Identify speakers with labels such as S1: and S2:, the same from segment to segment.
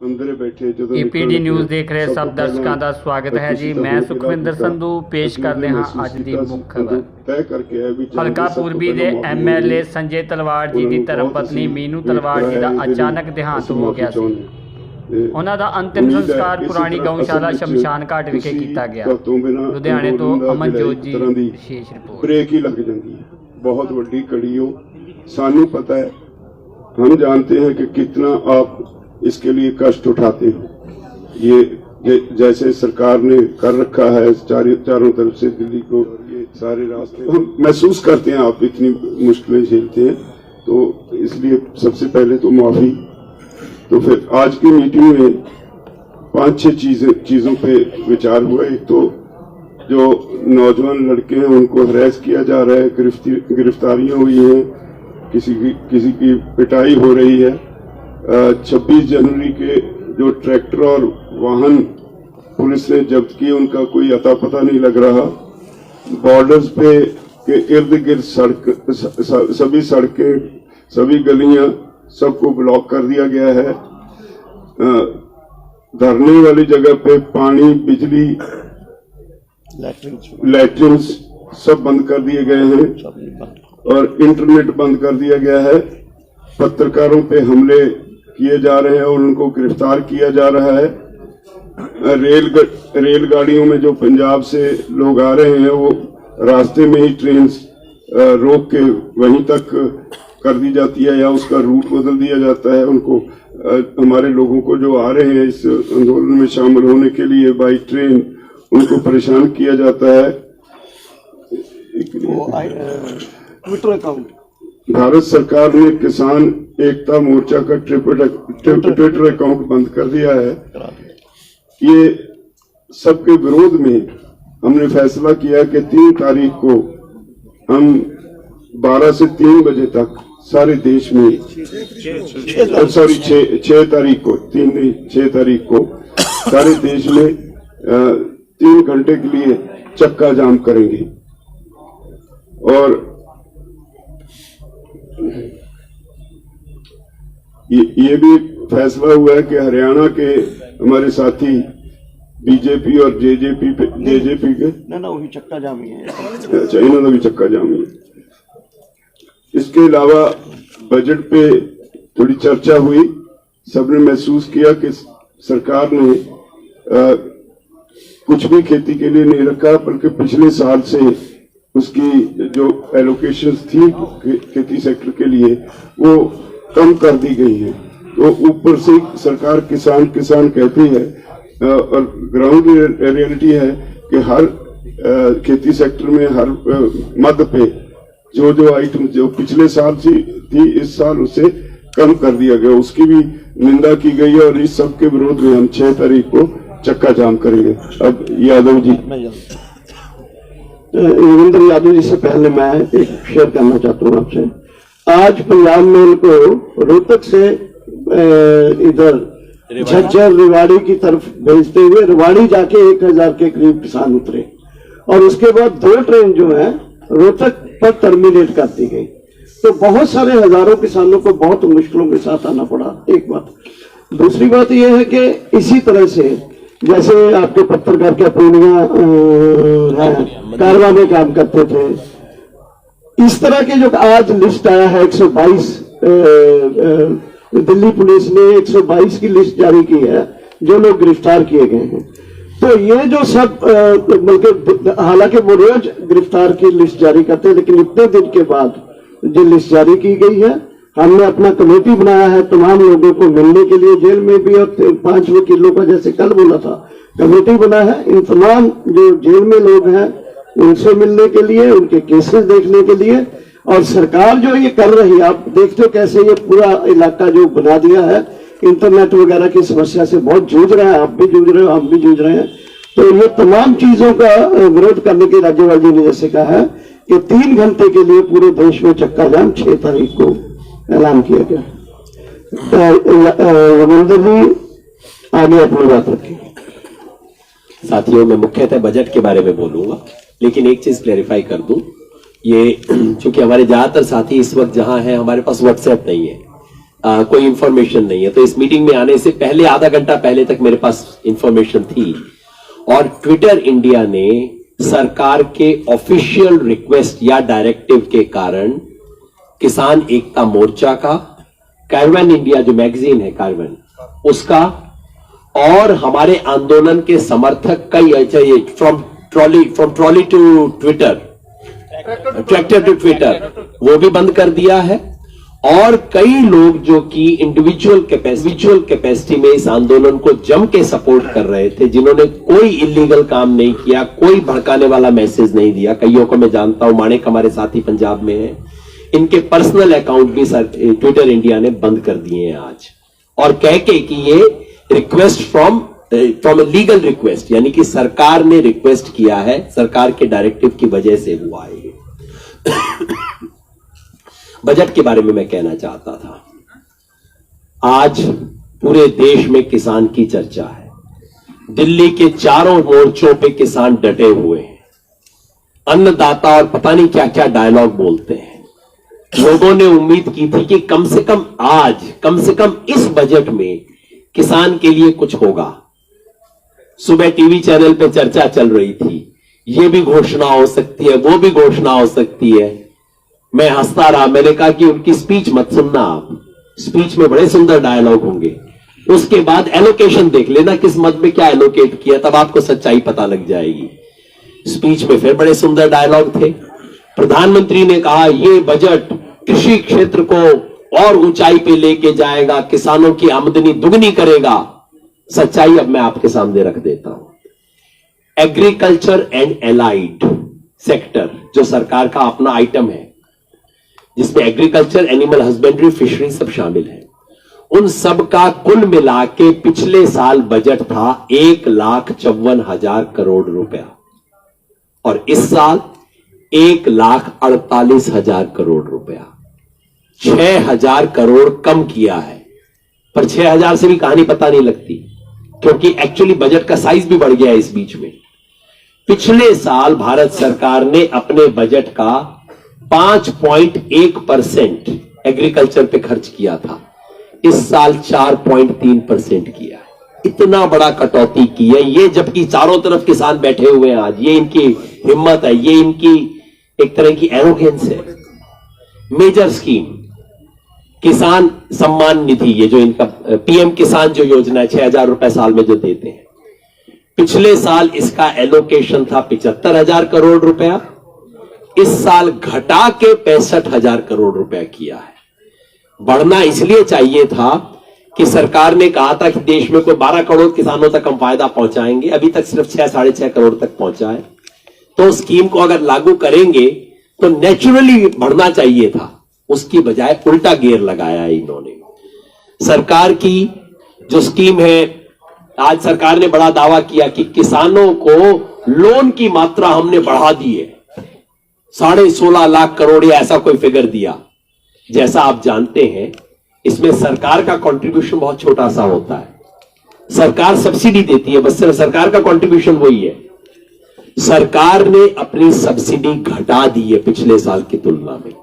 S1: ਅੰਦਰੇ ਬੈਠੇ ਜਦੋਂ
S2: ईपीडी न्यूज़ देख रहे सब दर्शकों का स्वागत है जी। मैं सुखविंदर संधू पेश करते हैं अज की मुख्य खबर।
S1: तय करके है भी
S2: हल्का पूर्वी के MLA संजय तलवाड़ जी की धर्मपत्नी मीनू तलवाड़ जी का अचानक देहांत हो गया सी। उन्हां दा अंतिम संस्कार पुरानी गौशाला शमशान घाट विखे कीता गया। लुधियाने तो अमनजोत जी विशेष रिपोर्ट।
S1: ब्रेक ही लग जाती है, बहुत बड़ी कड़ी हो। सानू पता है, हम जानते हैं कि कितना आप इसके लिए कष्ट उठाते हैं। ये जैसे सरकार ने कर रखा है चारों तरफ से दिल्ली को ये सारे रास्ते हम महसूस करते हैं, आप इतनी मुश्किलें झेलते हैं, तो इसलिए सबसे पहले तो माफी। तो फिर आज की मीटिंग में 5-6 चीजों पे विचार हुआ। एक तो जो नौजवान लड़के हैं उनको हरेस किया जा रहा है, गिरफ्तारियां हुई हैं, किसी की पिटाई हो रही है। 26 जनवरी के जो ट्रैक्टर और वाहन पुलिस ने जब्त किए उनका कोई अता पता नहीं लग रहा। बॉर्डर्स पे के इर्द गिर्द सभी सड़कें, सभी गलियां, सबको ब्लॉक कर दिया गया है। धरने वाली जगह पे पानी, बिजली, लैट्रिन्स सब बंद कर दिए गए हैं और इंटरनेट बंद कर दिया गया है। पत्रकारों पे हमले किए जा रहे हैं और उनको गिरफ्तार किया जा रहा है। रेलगाड़ियों में जो पंजाब से लोग आ रहे हैं वो रास्ते में ही ट्रेन रोक के वहीं तक कर दी जाती है या उसका रूट बदल दिया जाता है। उनको हमारे लोगों को जो आ रहे हैं इस आंदोलन में शामिल होने के लिए बाई ट्रेन, उनको परेशान किया जाता है। ट्विटर अकाउंट भारत सरकार ने किसान एकता मोर्चा का ट्विटर अकाउंट बंद कर दिया है। ये सबके विरोध में हमने फैसला किया कि 3 तारीख को हम 12 से 3 बजे तक सारे देश में 6 तारीख को 6 तारीख को सारे देश में 3 घंटे के लिए चक्का जाम करेंगे। और ये भी फैसला हुआ है कि हरियाणा के हमारे साथी बीजेपी और जेजेपी के
S3: ना वही चक्का जामी है।
S1: अच्छा, इन्होंने भी चक्का जामी है। इसके अलावा बजट पे थोड़ी चर्चा हुई। सबने महसूस किया कि सरकार ने कुछ भी खेती के लिए नहीं रखा, बल्कि पिछले साल से उसकी जो एलोकेशंस थी खेती सेक्टर के लिए वो कम कर दी गई है। तो ऊपर से सरकार किसान कहती है और ग्राउंड रियलिटी है कि हर खेती सेक्टर में हर मद पे जो आइटम जो पिछले साल थी इस साल उसे कम कर दिया गया, उसकी भी निंदा की गई है। और इस सब के विरोध में हम 6 तारीख को चक्का जाम करेंगे। अब यादव जी,
S3: रविंद्र यादव जी से पहले मैं एक शेयर करना चाहता हूँ आपसे। आज पंजाब मेल को रोहतक से इधर झज्जर रेवाड़ी की तरफ भेजते हुए रेवाड़ी जाके 1000 के करीब किसान उतरे और उसके बाद 2 ट्रेन जो है रोहतक पर टर्मिनेट कर दी गई। तो बहुत सारे हजारों किसानों को बहुत मुश्किलों के साथ आना पड़ा। एक बात। दूसरी बात यह है कि इसी तरह से जैसे आपके पत्रकार क्या पूर्णिया कारवा में काम करते थे, इस तरह के जो आज लिस्ट आया है 122, दिल्ली पुलिस ने 122 की लिस्ट जारी की है जो लोग गिरफ्तार किए गए हैं। तो ये जो सब बल्कि हालांकि वो रोज गिरफ्तार की लिस्ट जारी करते हैं, लेकिन इतने दिन के बाद जो लिस्ट जारी की गई है, हमने अपना कमेटी बनाया है तमाम लोगों को मिलने के लिए, जेल में भी और 5 वकीलों का जैसे कल बोला था कमेटी बना है। इन तमाम जो जेल में लोग हैं उनसे मिलने के लिए, उनके केसेस देखने के लिए। और सरकार जो ये कर रही है, आप देखते हो कैसे ये पूरा इलाका जो बना दिया है, इंटरनेट वगैरह की समस्या से बहुत जूझ रहा है, आप भी जूझ रहे हो, हम भी जूझ रहे हैं। तो ये तमाम चीजों का विरोध करने के राज्यपाल जी ने जैसे कहा है कि 3 घंटे के लिए पूरे देश में चक्का जाम 6 तारीख को ऐलान किया गया। रविंद्र जी आगे अपनी बात रखिए।
S4: साथियों, मैं मुख्यतः बजट के बारे में बोलूंगा, लेकिन एक चीज क्लैरिफाई कर दूं। ये चूंकि हमारे ज्यादातर साथी इस वक्त जहां हैं, हमारे पास व्हाट्सएप नहीं है, कोई इंफॉर्मेशन नहीं है। तो इस मीटिंग में आने से पहले आधा घंटा पहले तक मेरे पास इंफॉर्मेशन थी, और ट्विटर इंडिया ने सरकार के ऑफिशियल रिक्वेस्ट या डायरेक्टिव के कारण किसान एकता मोर्चा का, कार्बन इंडिया जो मैगजीन है कार्बन, उसका, और हमारे आंदोलन के समर्थक कई ऐसे from trolley to Twitter, tractor to Twitter, वो भी बंद कर दिया है। और कई लोग जो कि इंडिविजुअल कैपेसिटी में इस आंदोलन को जम के सपोर्ट कर रहे थे, जिन्होंने कोई इलीगल काम नहीं किया, कोई भड़काने वाला मैसेज नहीं दिया, कईयों को मैं जानता हूं, माणिक हमारे साथी पंजाब में है, इनके पर्सनल अकाउंट भी ट्विटर इंडिया ने बंद कर दिए हैं आज, और कह के कि ये रिक्वेस्ट फ्रॉम लीगल रिक्वेस्ट, यानी कि सरकार ने रिक्वेस्ट किया है, सरकार के डायरेक्टिव की वजह से हुआ है। बजट के बारे में मैं कहना चाहता था, आज पूरे देश में किसान की चर्चा है। दिल्ली के चारों मोर्चों पे किसान डटे हुए हैं, अन्नदाता और पता नहीं क्या क्या डायलॉग बोलते हैं। लोगों ने उम्मीद की थी कि कम से कम आज, कम से कम इस बजट में किसान के लिए कुछ होगा। सुबह टीवी चैनल पे चर्चा चल रही थी, ये भी घोषणा हो सकती है, वो भी घोषणा हो सकती है। मैं हंसता रहा, मैंने कहा कि उनकी स्पीच मत सुनना, आप स्पीच में बड़े सुंदर डायलॉग होंगे, उसके बाद एलोकेशन देख लेना किस मद में क्या एलोकेट किया, तब आपको सच्चाई पता लग जाएगी। स्पीच में फिर बड़े सुंदर डायलॉग थे। प्रधानमंत्री ने कहा ये बजट कृषि क्षेत्र को और ऊंचाई पे लेके जाएगा, किसानों की आमदनी दुगनी करेगा। सच्चाई अब मैं आपके सामने रख देता हूं। एग्रीकल्चर एंड एलाइड सेक्टर जो सरकार का अपना आइटम है, जिसमें एग्रीकल्चर, एनिमल हस्बेंड्री, फिशरी सब शामिल है, उन सब का कुल मिला के पिछले साल बजट था 1,54,000 करोड़ रुपया, और इस साल 1,48,000 करोड़ रुपया, 6,000 करोड़ कम किया है। पर 6,000 से भी कहानी पता नहीं लगती, क्योंकि एक्चुअली बजट का साइज भी बढ़ गया है इस बीच में। पिछले साल भारत सरकार ने अपने बजट का 5.1% एग्रीकल्चर पे खर्च किया था, इस साल 4.3% किया है। इतना बड़ा कटौती की है ये, जबकि चारों तरफ किसान बैठे हुए हैं आज। ये इनकी हिम्मत है, ये इनकी एक तरह की एरोगेंस है। मेजर स्कीम किसान सम्मान निधि, ये जो इनका पीएम किसान जो योजना है, 6,000 रुपए साल में जो देते हैं, पिछले साल इसका एलोकेशन था 75,000 करोड़ रुपया, इस साल घटा के 65,000 करोड़ रुपया किया है। बढ़ना इसलिए चाहिए था कि सरकार ने कहा था कि देश में कोई 12 करोड़ किसानों तक हम फायदा पहुंचाएंगे, अभी तक सिर्फ 6-6.5 करोड़ तक पहुंचा है। तो स्कीम को अगर लागू करेंगे तो नेचुरली बढ़ना चाहिए था, उसकी बजाय उल्टा गियर लगाया है इन्होंने। सरकार की जो स्कीम है, आज सरकार ने बड़ा दावा किया कि किसानों को लोन की मात्रा हमने बढ़ा दी है, 16.5 लाख करोड़ या ऐसा कोई फिगर दिया। जैसा आप जानते हैं, इसमें सरकार का कंट्रीब्यूशन बहुत छोटा सा होता है। सरकार सब्सिडी देती है, बस सिर्फ सरकार का कंट्रीब्यूशन वही है। सरकार ने अपनी सब्सिडी घटा दी है पिछले साल की तुलना में।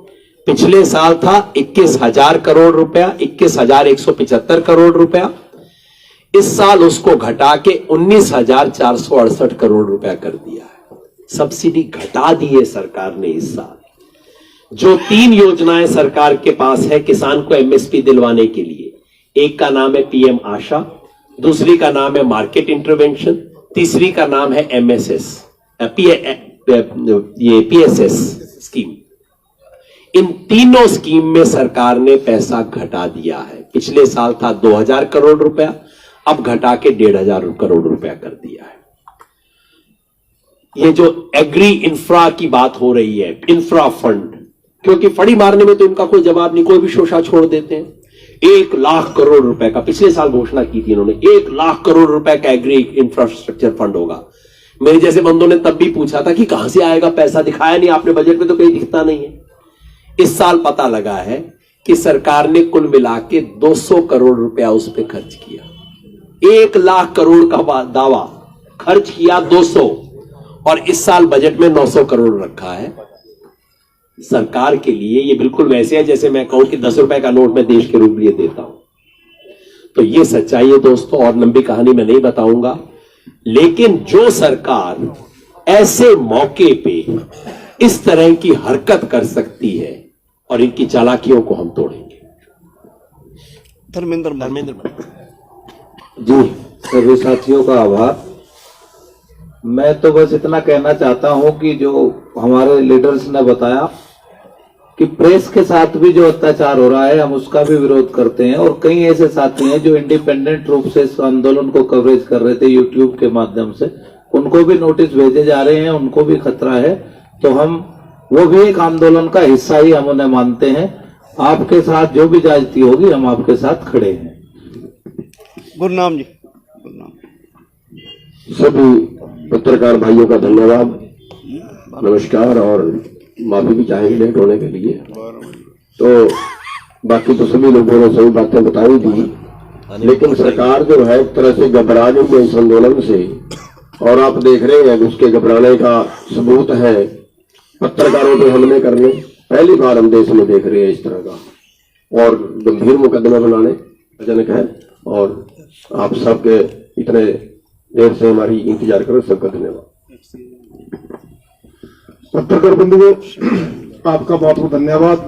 S4: पिछले साल था 21,000 करोड़ रुपया, 21,175 करोड़ रुपया, इस साल उसको घटा के 19,468 करोड़ रुपया कर दिया है। सब्सिडी घटा दी है सरकार ने इस साल। जो 3 योजनाएं सरकार के पास है किसान को एमएसपी दिलवाने के लिए, एक का नाम है पीएम आशा, दूसरी का नाम है मार्केट इंटरवेंशन, तीसरी का नाम है एमएसएस, ये पीएसएस स्कीम। इन तीनों स्कीम में सरकार ने पैसा घटा दिया है। पिछले साल था 2,000 करोड़ रुपया, अब घटा के 1,500 करोड़ रुपया कर दिया है। ये जो एग्री इंफ्रा की बात हो रही है, इंफ्रा फंड, क्योंकि फड़ी मारने में तो इनका कोई जवाब नहीं, कोई भी शोषा छोड़ देते हैं। 1 लाख करोड़ रुपए का पिछले साल घोषणा की थी इन्होंने, 1 लाख करोड़ रुपए का एग्री इंफ्रास्ट्रक्चर फंड होगा। मेरे जैसे बंदों ने तब भी पूछा था कि कहां से आएगा पैसा, दिखाया नहीं आपने बजट में, तो कहीं दिखता नहीं है। इस साल पता लगा है कि सरकार ने कुल मिला के 200 करोड़ रुपया उस पर खर्च किया। 1 लाख करोड़ का दावा, खर्च किया 200, और इस साल बजट में 900 करोड़ रखा है। सरकार के लिए ये बिल्कुल वैसे है जैसे मैं कहूं कि 10 रुपए का नोट मैं देश के रूप लिए देता हूं। तो ये सच्चाई है दोस्तों, और लंबी कहानी मैं नहीं बताऊंगा, लेकिन जो सरकार ऐसे मौके पे इस तरह की हरकत कर सकती है और इनकी चालाकियों को हम तोड़ेंगे।
S3: धर्मेंद्र
S5: जी, सभी साथियों का आभार। मैं तो बस इतना कहना चाहता हूं कि जो हमारे लीडर्स ने बताया कि प्रेस के साथ भी जो अत्याचार हो रहा है हम उसका भी विरोध करते हैं, और कई ऐसे साथी हैं जो इंडिपेंडेंट रूप से इस आंदोलन को कवरेज कर रहे थे यूट्यूब के माध्यम से, उनको भी नोटिस भेजे जा रहे हैं, उनको भी खतरा है। तो हम वो भी एक आंदोलन का हिस्सा ही हम उन्हें मानते हैं। आपके साथ जो भी ज्यादती होगी हम आपके साथ खड़े हैं।
S3: गुरनाम जी,
S6: सभी पत्रकार भाइयों का धन्यवाद, नमस्कार, और माफी भी चाहेंगे लेट होने के लिए। तो बाकी तो सभी लोगों ने सभी बातें बताई दी, लेकिन सरकार जो है एक तरह से घबरा गई है इस आंदोलन से, और आप देख रहे हैं उसके घबराने का सबूत है पत्रकारों पे हमले करने। पहली बार हम देश में देख रहे हैं इस तरह का, और गंभीर मुकदमा बनाने जनक है। और आप सबके इतने देर से हमारी इंतजार करो, सबका धन्यवाद।
S7: पत्रकार बंधुओं, आपका बहुत बहुत धन्यवाद।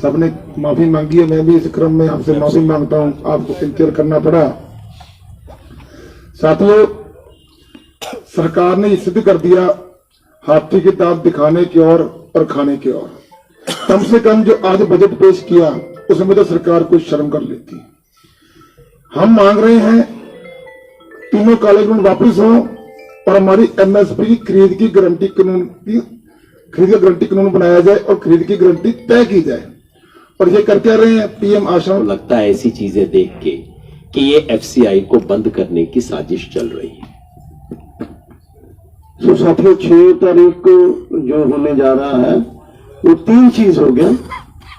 S7: सबने माफी मांगी है, मैं भी इस क्रम में आपसे माफी मांगता हूं, आपको इंतजार करना पड़ा। साथियों, सरकार ने सिद्ध कर दिया हाथी के दांत दिखाने की ओर और खाने की ओर। कम से कम जो आज बजट पेश किया उसमें तो सरकार कुछ शर्म कर लेती। हम मांग रहे हैं तीनों काले कानून वापस हो और हमारी एमएसपी की खरीद की गारंटी कानून बनाया जाए और खरीद की गारंटी तय की जाए। और ये कर क्या रहे हैं पीएम आश्रम।
S4: लगता है ऐसी चीजें देख के कि ये एफसीआई को बंद करने की साजिश चल रही है।
S3: तो साथियों, 6 तारीख को जो होने जा रहा है वो 3 चीज हो गया।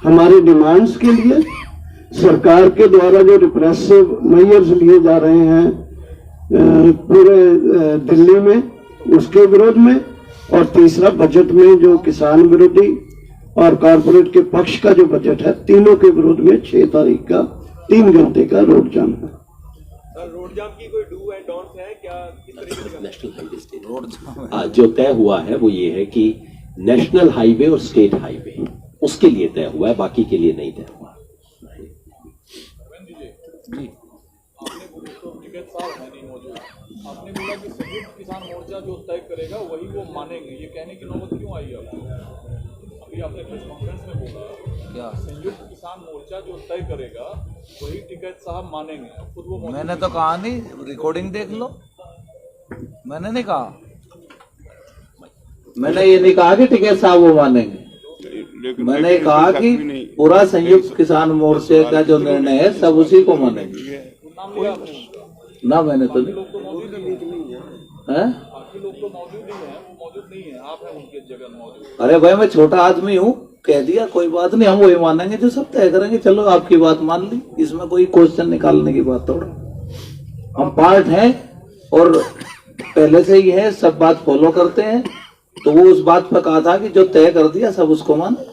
S3: हमारी डिमांड्स के लिए सरकार के द्वारा जो रिप्रेसिव मेजर्स लिए जा रहे हैं पूरे दिल्ली में, उसके विरोध में, और तीसरा बजट में जो किसान विरोधी और कॉर्पोरेट के पक्ष का जो बजट है, तीनों के विरोध में 6 तारीख का 3 घंटे का रोड जाम है।
S8: रोड जाम की कोई डू एंड डोंट्स है क्या? किस तरीके से
S4: नेशनल हाईवे स्टेट रोड जो तय हुआ है वो ये है कि नेशनल हाईवे और स्टेट हाईवे उसके लिए तय हुआ है, बाकी के लिए नहीं तय हुआ।
S8: आपने बोला कि संयुक्त किसान मोर्चा जो तय करेगा वही वो मानेंगे, ये कहने की नौबत क्यों आई आपको? अभी आपने प्रेस कॉन्फ्रेंस में बोला क्या संयुक्त किसान मोर्चा जो तय करेगा वही टिकैत साहब मानेंगे, खुद वो
S9: मैंने तो कहा नहीं, रिकॉर्डिंग देख लो, मैंने नहीं कहा, मैंने ये नहीं कहा कि टिकैत साहब वो मानेंगे। मैंने कहा कि पूरा संयुक्त किसान मोर्चे का जो निर्णय है सब उसी को मानेंगे।
S8: नाम लिया आपने?
S9: ना मैंने तो नहीं।
S8: लोग तो मौजूद ही नहीं
S9: है?
S8: बाकी लोग तो मौजूद ही हैं, वो मौजूद नहीं है, आप हैं उनके जगह मौजूद।
S9: अरे भाई, मैं छोटा आदमी हूँ, कह दिया, कोई बात नहीं, हम वही मानेंगे जो सब तय करेंगे। चलो आपकी बात मान ली, इसमें कोई क्वेश्चन निकालने की बात थोड़ा। हम पार्ट हैं और पहले से ही है, सब बात फॉलो करते हैं। तो वो उस बात पर कहा था कि जो तय कर दिया सब उसको माने।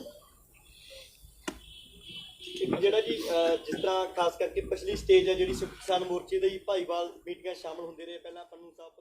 S10: ਜਿਹੜਾ ਜੀ ਜਿਸ ਤਰ੍ਹਾਂ ਖਾਸ ਕਰਕੇ ਪਿਛਲੀ ਸਟੇਜ ਹੈ ਜਿਹੜੀ ਕਿਸਾਨ ਮੋਰਚੇ ਦੇ ਭਾਈਵਾਲ ਮੀਟਿੰਗਾਂ ਸ਼ਾਮਲ ਹੁੰਦੇ ਰਹੇ, ਪਹਿਲਾਂ ਪੰਨੂ ਸਾਹਿਬ